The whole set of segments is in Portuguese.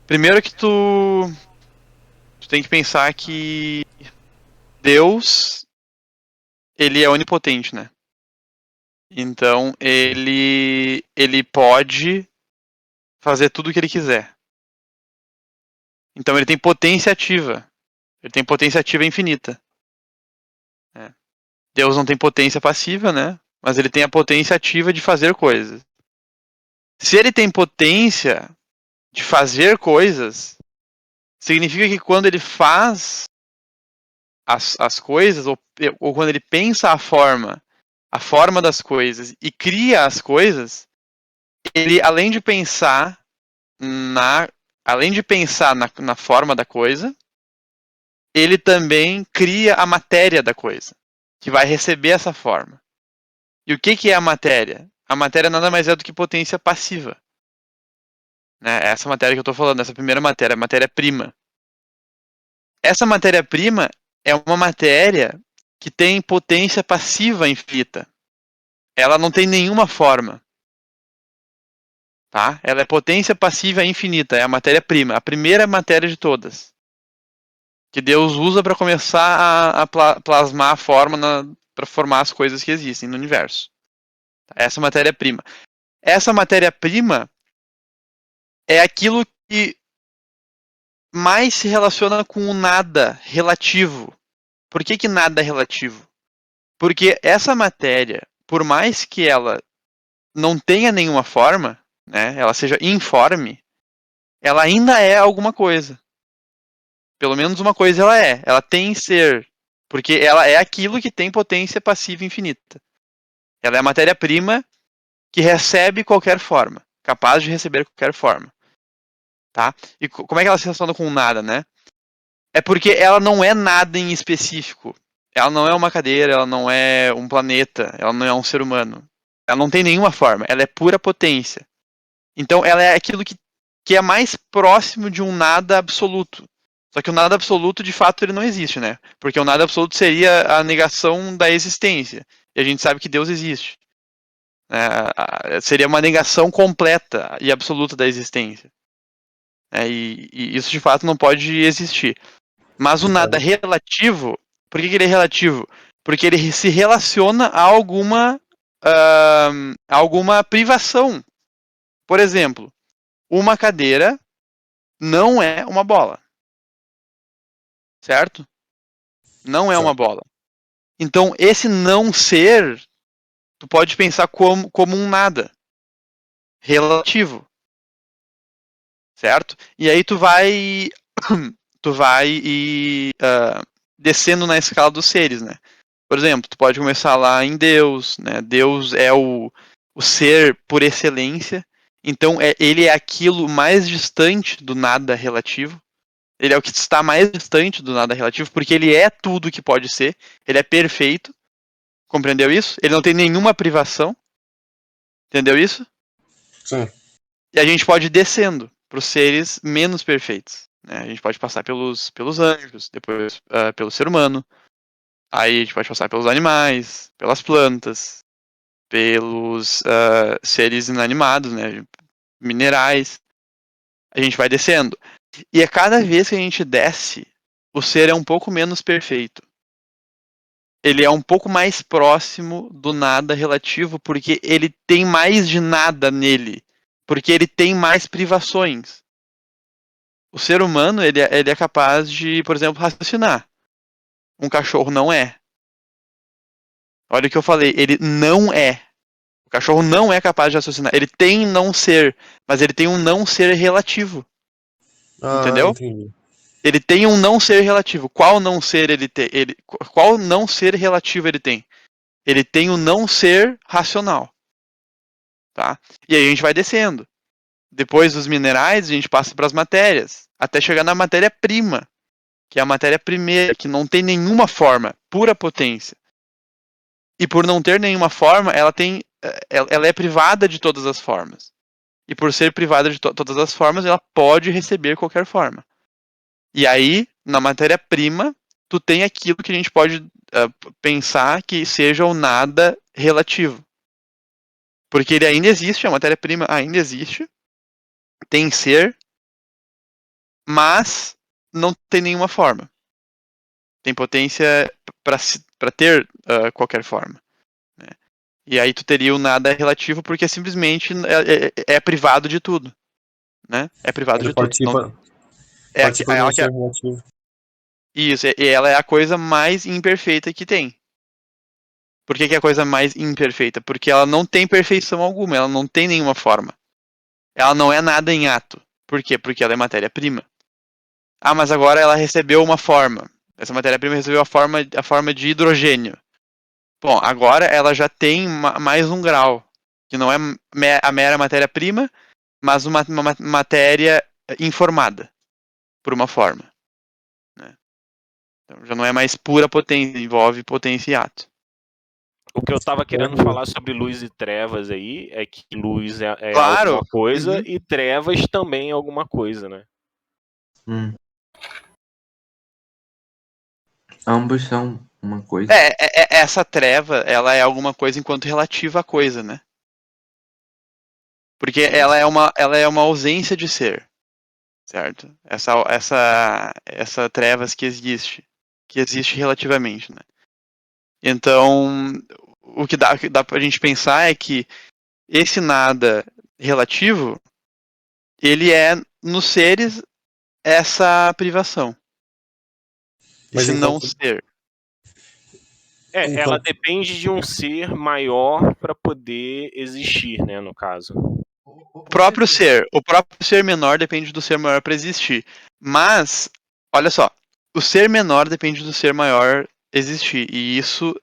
Primeiro que tu tem que pensar que Deus, ele é onipotente, né? Então, ele pode fazer tudo o que ele quiser. Então, ele tem potência ativa. Ele tem potência ativa infinita. Né? Deus não tem potência passiva, né? Mas ele tem a potência ativa de fazer coisas. Se ele tem potência de fazer coisas, significa que quando ele faz as coisas, ou quando ele pensa a forma das coisas e cria as coisas, ele, na, além de pensar na forma da coisa, ele também cria a matéria da coisa, que vai receber essa forma. E o que é a matéria? A matéria nada mais é do que potência passiva. Né? Essa matéria que eu estou falando, essa primeira matéria, a matéria-prima. Essa matéria-prima é uma matéria que tem potência passiva infinita. Ela não tem nenhuma forma. Tá? Ela é potência passiva infinita, é a matéria-prima, a primeira matéria de todas. Que Deus usa para começar a plasmar a forma para formar as coisas que existem no universo. Essa matéria-prima. Essa matéria-prima é aquilo que mais se relaciona com o nada relativo. Por que nada é relativo? Porque essa matéria, por mais que ela não tenha nenhuma forma, né, ela seja informe, ela ainda é alguma coisa. Pelo menos uma coisa ela é. Ela tem ser. Porque ela é aquilo que tem potência passiva infinita. Ela é a matéria-prima que recebe qualquer forma. Capaz de receber qualquer forma. Tá? E como é que ela se relaciona com nada, né? É porque ela não é nada em específico. Ela não é uma cadeira, ela não é um planeta, ela não é um ser humano. Ela não tem nenhuma forma, ela é pura potência. Então ela é aquilo que é mais próximo de um nada absoluto. Só que o nada absoluto, de fato, ele não existe, né? Porque o nada absoluto seria a negação da existência. E a gente sabe que Deus existe. Seria uma negação completa e absoluta da existência. E isso, de fato, não pode existir. Mas o nada relativo, por que ele é relativo? Porque ele se relaciona a alguma privação. Por exemplo, uma cadeira não é uma bola. Certo? Não é uma Certo. bola. Então, esse não ser, tu pode pensar como um nada relativo, certo? E aí tu vai descendo na escala dos seres, né? Por exemplo, tu pode começar lá em Deus, né? Deus é o ser por excelência. Então, ele é aquilo mais distante do nada relativo. Ele é o que está mais distante do nada relativo, porque ele é tudo que pode ser. Ele é perfeito. Compreendeu isso? Ele não tem nenhuma privação. Entendeu isso? Sim. E a gente pode ir descendo para os seres menos perfeitos. Né? A gente pode passar pelos anjos, depois pelo ser humano. Aí a gente pode passar pelos animais, pelas plantas, pelos seres inanimados, né? Minerais. A gente vai descendo. E a cada vez que a gente desce, o ser é um pouco menos perfeito. Ele é um pouco mais próximo do nada relativo, porque ele tem mais de nada nele. Porque ele tem mais privações. O ser humano, ele é capaz de, por exemplo, raciocinar. Um cachorro não é. Olha o que eu falei, ele não é. O cachorro não é capaz de raciocinar. Ele tem não ser, mas ele tem um não ser relativo. Ah, Entendeu? entendi. Ele tem um não ser relativo. Qual não ser ele tem? Qual não ser relativo ele tem? Ele tem o não ser racional. Tá? E aí a gente vai descendo. Depois dos minerais, a gente passa para as matérias, até chegar na matéria-prima, que é a matéria primeira, que não tem nenhuma forma, pura potência. E por não ter nenhuma forma, ela é privada de todas as formas. E por ser privada de todas as formas, ela pode receber qualquer forma. E aí, na matéria-prima, tu tem aquilo que a gente pode pensar que seja o nada relativo. Porque ele ainda existe, a matéria-prima ainda existe, tem ser, mas não tem nenhuma forma. Tem potência para ter qualquer forma. Né? E aí tu teria o nada relativo porque simplesmente é privado de tudo. Né? É privado Ele de tudo. Não, participa do não ela que ser relativo. isso, e ela é a coisa mais imperfeita que tem. Por que é a coisa mais imperfeita? Porque ela não tem perfeição alguma, ela não tem nenhuma forma. Ela não é nada em ato. Por quê? Porque ela é matéria-prima. Ah, mas agora ela recebeu uma forma. Essa matéria-prima recebeu a forma de hidrogênio. Bom, agora ela já tem mais um grau, que não é a mera matéria-prima, mas uma matéria informada por uma forma. Né? Então já não é mais pura potência, envolve potência e ato. O que eu tava querendo falar sobre luz e trevas aí é que luz é Claro. alguma coisa e trevas também é alguma coisa, né? Ambos são uma coisa. Essa treva, ela é alguma coisa enquanto relativa à coisa, né? Porque ela é uma ausência de ser, certo? Essa trevas que existe relativamente, né? Então, o que dá pra gente pensar é que esse nada relativo, ele é nos seres essa privação. Mas Esse não ser. Ela depende de um ser maior para poder existir, né, no caso. O próprio ser menor depende do ser maior para existir. Mas, olha só, o ser menor depende do ser maior existir. E isso,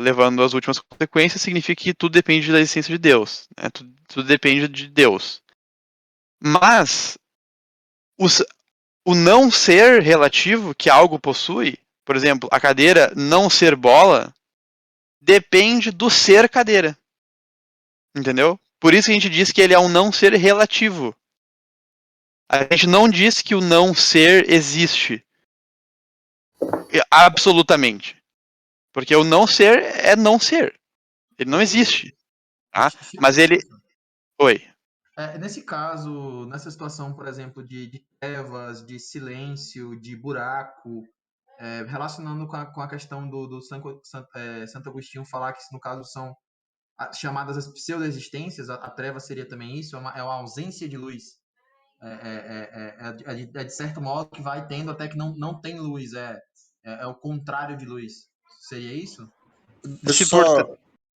levando às últimas consequências, significa que tudo depende da existência de Deus. Né? Tudo depende de Deus. Mas, o não ser relativo que algo possui, por exemplo, a cadeira não ser bola, depende do ser cadeira. Entendeu? Por isso que a gente diz que ele é um não ser relativo. A gente não diz que o não ser existe. Absolutamente. Porque o não ser é não ser. Ele não existe. Tá? Mas ele. Oi. Nesse caso, nessa situação, por exemplo, de trevas, de silêncio, de buraco, relacionando com a questão do Santo Agostinho falar que, no caso, são chamadas as pseudo-existências, a treva seria também isso, é uma ausência de luz. De certo modo que vai tendo até que não tem luz, é o contrário de luz. Seria isso?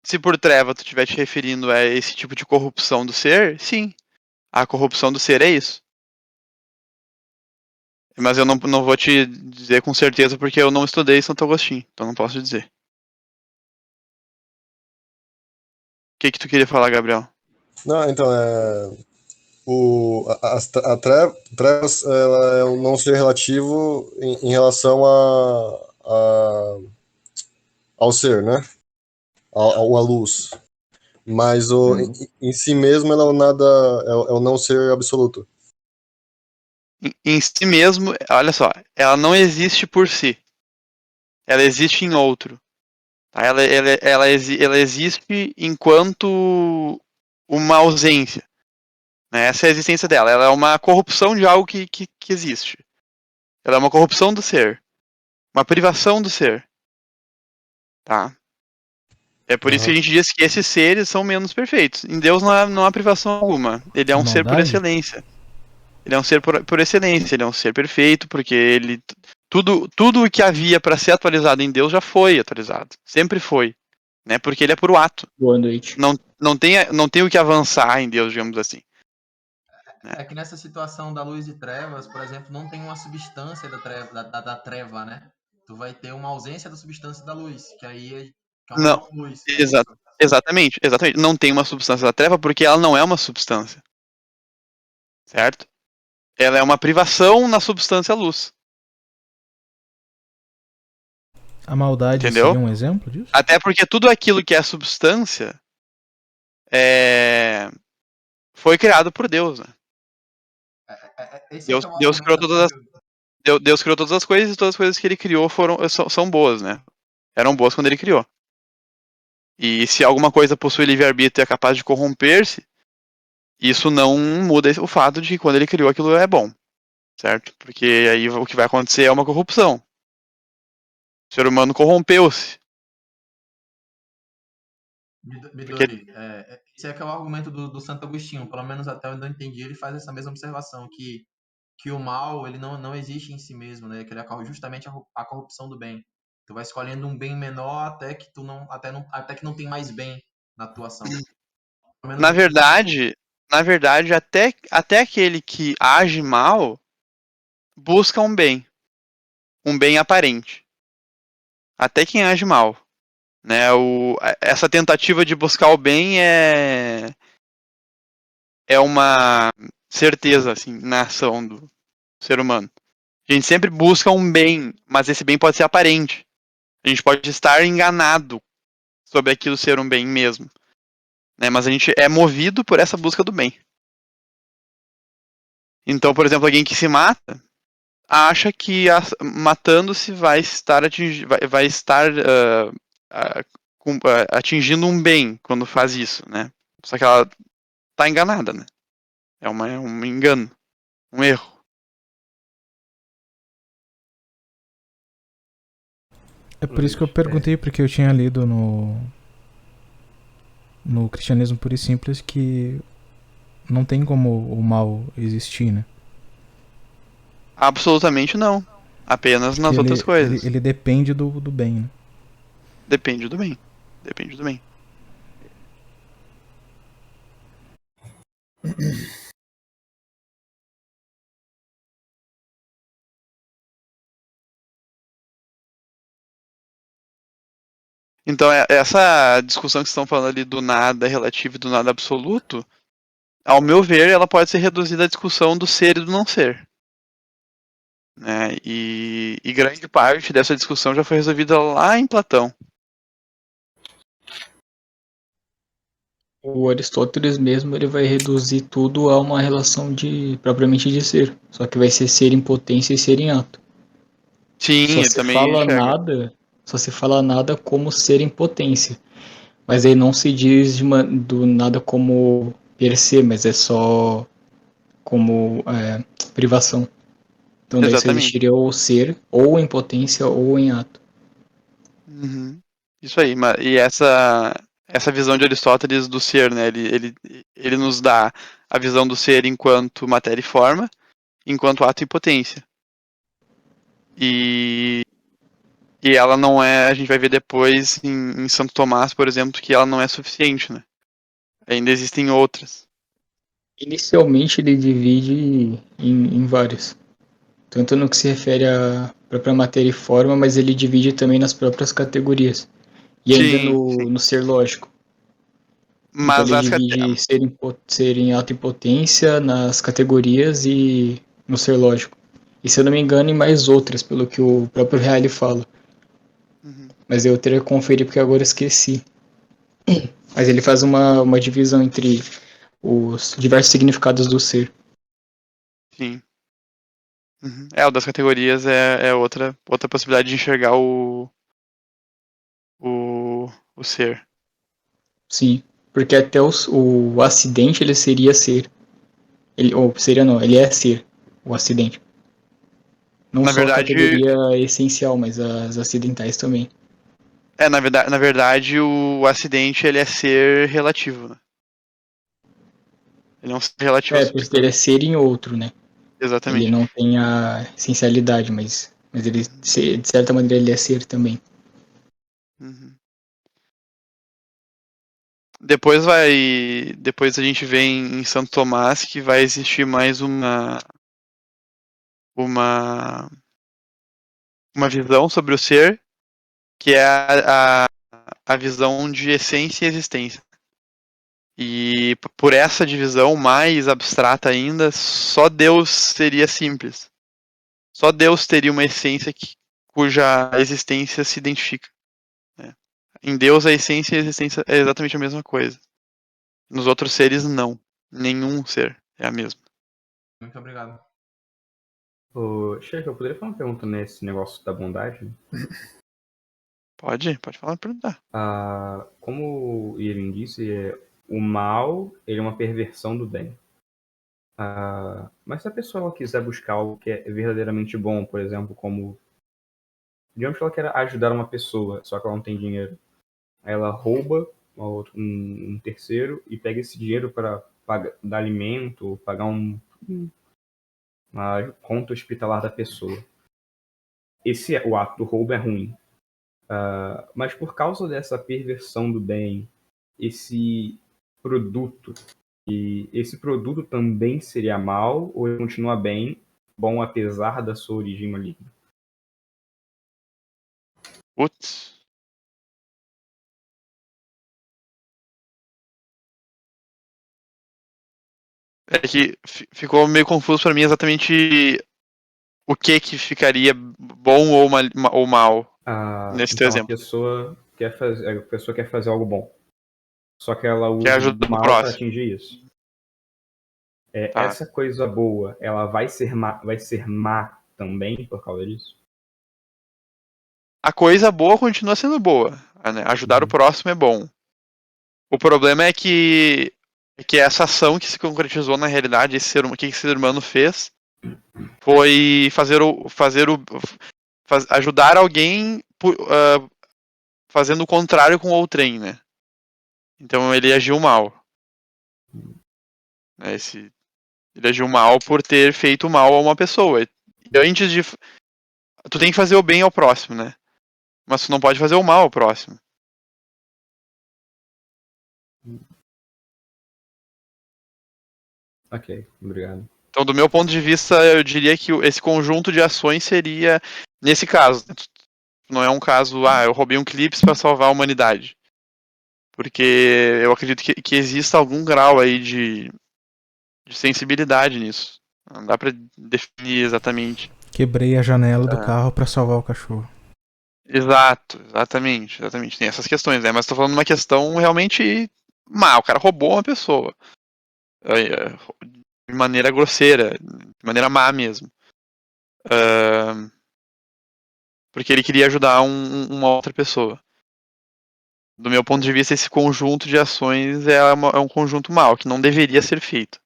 Se por treva tu estiver te referindo a esse tipo de corrupção do ser, sim. A corrupção do ser é isso. Mas eu não vou te dizer com certeza porque eu não estudei Santo Agostinho, então não posso dizer. O que tu queria falar, Gabriel? Não, então, a trevas ela é um não ser relativo em relação ao ser, né? À luz. Mas em si mesmo ela é o nada, é o não ser absoluto. Em si mesmo, olha só, ela não existe por si. Ela existe em outro. Tá? Ela existe enquanto uma ausência. Né? Essa é a existência dela. Ela é uma corrupção de algo que existe. Ela é uma corrupção do ser. Uma privação do ser. Tá? É por isso que a gente diz que esses seres são menos perfeitos. Em Deus não há privação alguma. Ele é um ser por excelência. Ele é um ser por excelência. Ele é um ser perfeito porque ele... Tudo o que havia para ser atualizado em Deus já foi atualizado. Sempre foi. Né? Porque ele é puro ato. Boa noite. Não tem o que avançar em Deus, digamos assim. É que nessa situação da luz e trevas, por exemplo, não tem uma substância da treva, né? Tu vai ter uma ausência da substância da luz, que aí é uma Não, luz. exatamente. Não tem uma substância da treva porque ela não é uma substância. Certo? Ela é uma privação na substância luz. A maldade Entendeu? seria um exemplo disso? Até porque tudo aquilo que é substância foi criado por Deus. Né? Deus criou Deus criou todas as coisas e todas as coisas que ele criou são boas, né? Eram boas quando ele criou. E se alguma coisa possui livre-arbítrio e é capaz de corromper-se, isso não muda o fato de que quando ele criou aquilo é bom. certo? Porque aí o que vai acontecer é uma corrupção. O ser humano corrompeu-se. Porque Midori, esse é que é o argumento do Santo Agostinho, pelo menos até onde eu entendi, ele faz essa mesma observação, que o mal ele não existe em si mesmo, né? Que ele é justamente a corrupção do bem. Tu vai escolhendo um bem menor até que não tem mais bem na tua ação. Pelo menos na verdade, até aquele que age mal busca um bem aparente. Até quem age mal, né? Essa tentativa de buscar o bem é uma certeza assim na ação do ser humano. A gente sempre busca um bem, mas esse bem pode ser aparente. A gente pode estar enganado sobre aquilo ser um bem mesmo, né? Mas a gente é movido por essa busca do bem. Então, por exemplo, alguém que se mata acha que matando-se vai estar atingindo um bem quando faz isso, né? Só que ela tá enganada, né? É um engano, um erro. É por isso que eu perguntei, porque eu tinha lido no Cristianismo Puro e Simples que não tem como o mal existir, né? Absolutamente não. Apenas Porque nas outras coisas. ele depende do bem, né? Depende do bem. Depende do bem. Então, essa discussão que vocês estão falando ali do nada relativo e do nada absoluto, ao meu ver, ela pode ser reduzida à discussão do ser e do não ser. Né? E grande parte dessa discussão já foi resolvida lá em Platão. O Aristóteles mesmo ele vai reduzir tudo a uma relação de propriamente de ser, só que vai ser em potência e ser em ato. Sim, Só ele se também fala enxerga. nada, só se fala nada como ser em potência, mas aí não se diz do nada como per se, mas é só como privação. Então daí só Exatamente. existiria o ser ou em potência ou em ato. Uhum. Isso aí. E essa visão de Aristóteles do ser, né? Ele nos dá a visão do ser enquanto matéria e forma, enquanto ato e potência. E, e ela não é, a gente vai ver depois em Santo Tomás, por exemplo, que ela não é suficiente, né? Ainda existem outras. Inicialmente ele divide em vários. Tanto no que se refere à própria matéria e forma, mas ele divide também nas próprias categorias. E ainda Sim, sim. no ser lógico. Então Mas ele divide ser em ato e potência nas categorias e no ser lógico. E se eu não me engano, em mais outras, pelo que o próprio Reale fala. Uhum. Mas eu teria que conferir porque agora eu esqueci. Mas ele faz uma divisão entre os diversos significados do ser. Sim. Uhum. O das categorias é outra possibilidade de enxergar o ser. Sim, porque até o acidente ele seria ser. Ele, ou seria não, ele é ser, o acidente. Não Na só a verdade, categoria essencial, mas as acidentais também. na verdade, o acidente ele é ser relativo, né? Ele é um ser relativo ao É, porque ele é substância. ser em outro, né? Ele Exatamente. não tem a essencialidade, mas ele, Uhum. de certa maneira, ele é ser também. Uhum. Depois a gente vê em Santo Tomás que vai existir mais uma, uma visão sobre o ser, que é a visão de essência e existência. E por essa divisão mais abstrata ainda, só Deus seria simples. Só Deus teria uma essência cuja existência se identifica. Né? Em Deus, a essência e a existência é exatamente a mesma coisa. Nos outros seres, não. Nenhum ser é a mesma. Muito obrigado. Ô, Sheik, eu poderia fazer uma pergunta nesse negócio da bondade? Pode falar, perguntar. Como o Irving disse, o mal ele é uma perversão do bem. Mas se a pessoa ela quiser buscar algo que é verdadeiramente bom, por exemplo, como digamos que ela quer ajudar uma pessoa, só que ela não tem dinheiro, aí ela rouba um terceiro e pega esse dinheiro para dar alimento, pagar uma conta hospitalar da pessoa. O ato do roubo é ruim. Mas por causa dessa perversão do bem, esse produto, e esse produto também seria mal ou ele continua bom apesar da sua origem maligna? Putz. É que ficou meio confuso pra mim exatamente o que ficaria bom ou mal nesse teu Então exemplo. a pessoa quer fazer algo bom, só que ela Quer usa ajudar o o mal para próximo. atingir isso. Tá. Essa coisa boa, ela vai ser má também por causa disso? A coisa boa continua sendo boa, né? Ajudar o próximo é bom. O problema é que essa ação que se concretizou na realidade, o que esse ser humano fez, foi ajudar alguém fazendo o contrário com outrem, né? Então ele agiu mal. Ele agiu mal por ter feito mal a uma pessoa. E antes de. Tu tem que fazer o bem ao próximo, né? Mas tu não pode fazer o mal ao próximo. Ok, obrigado. Então, do meu ponto de vista, eu diria que esse conjunto de ações seria, nesse caso, não é um caso, eu roubei um clipe para salvar a humanidade. Porque eu acredito que exista algum grau aí de sensibilidade nisso. Não dá pra definir exatamente. Quebrei a janela do carro pra salvar o cachorro. Exatamente. Tem essas questões, né? Mas tô falando de uma questão realmente má. O cara roubou uma pessoa. De maneira grosseira, de maneira má mesmo. Porque ele queria ajudar uma outra pessoa. Do meu ponto de vista, esse conjunto de ações é um conjunto mau, que não deveria ser feito.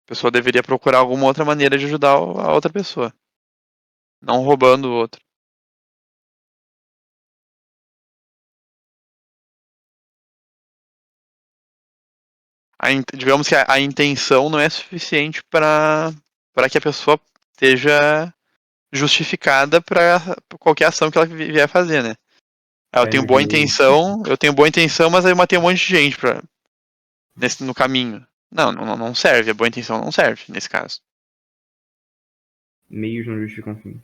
A pessoa deveria procurar alguma outra maneira de ajudar a outra pessoa. Não roubando o outro. Digamos que a intenção não é suficiente para que a pessoa esteja justificada para qualquer ação que ela vier fazer, né? Eu tenho boa intenção, mas aí eu matei um monte de gente no caminho. Não serve, a boa intenção não serve nesse caso. Meios não justificam fins.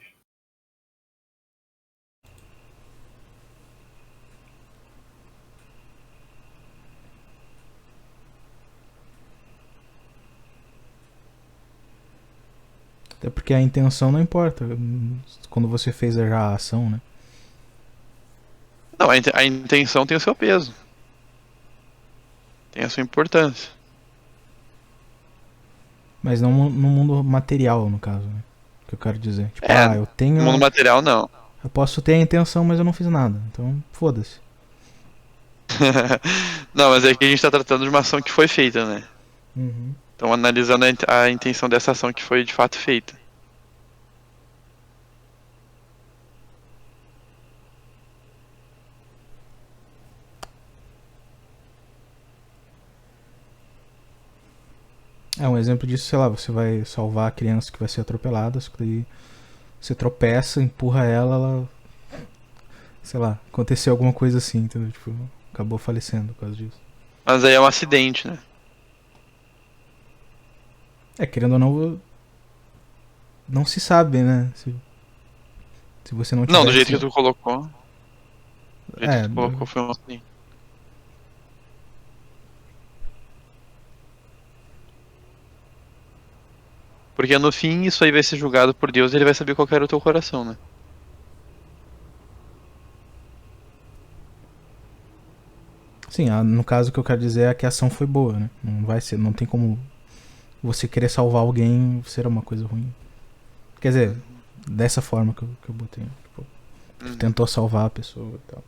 Até porque a intenção não importa quando você fez já a ação, né? Não, a intenção tem o seu peso. Tem a sua importância. Mas não no mundo material, no caso, né? Que eu quero dizer. Tipo, eu tenho. No mundo material, não. Eu posso ter a intenção, mas eu não fiz nada. Então, foda-se. Não, mas é que a gente tá tratando de uma ação que foi feita, né? Uhum. Então, analisando a intenção dessa ação que foi de fato feita. Um exemplo disso, sei lá, você vai salvar a criança que vai ser atropelada, só que daí você tropeça, empurra ela, sei lá, aconteceu alguma coisa assim, entendeu? Tipo, acabou falecendo por causa disso. Mas aí é um acidente, né? Querendo ou não, não se sabe, né? Se você não tivesse... Não, do jeito que tu colocou. Do jeito que tu colocou foi um acidente. Porque no fim isso aí vai ser julgado por Deus e ele vai saber qual era o teu coração, né? Sim, no caso o que eu quero dizer é que a ação foi boa, né? Não tem como você querer salvar alguém ser uma coisa ruim. Quer dizer, dessa forma que eu botei. Tipo, tentou salvar a pessoa e tal.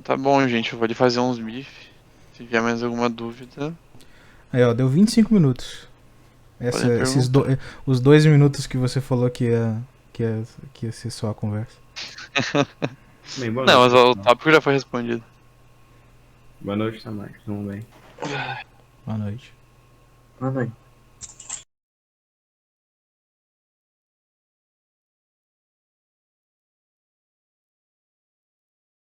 Então tá bom, gente. Eu vou ali fazer uns bifes. Se tiver mais alguma dúvida. Aí, ó, deu 25 minutos. Podem Os 2 minutos que você falou que ia ser só a conversa. Bem, boa Não, mas noite, o pessoal. tópico já foi respondido. Boa noite também. Tudo bem. Boa noite. Boa noite.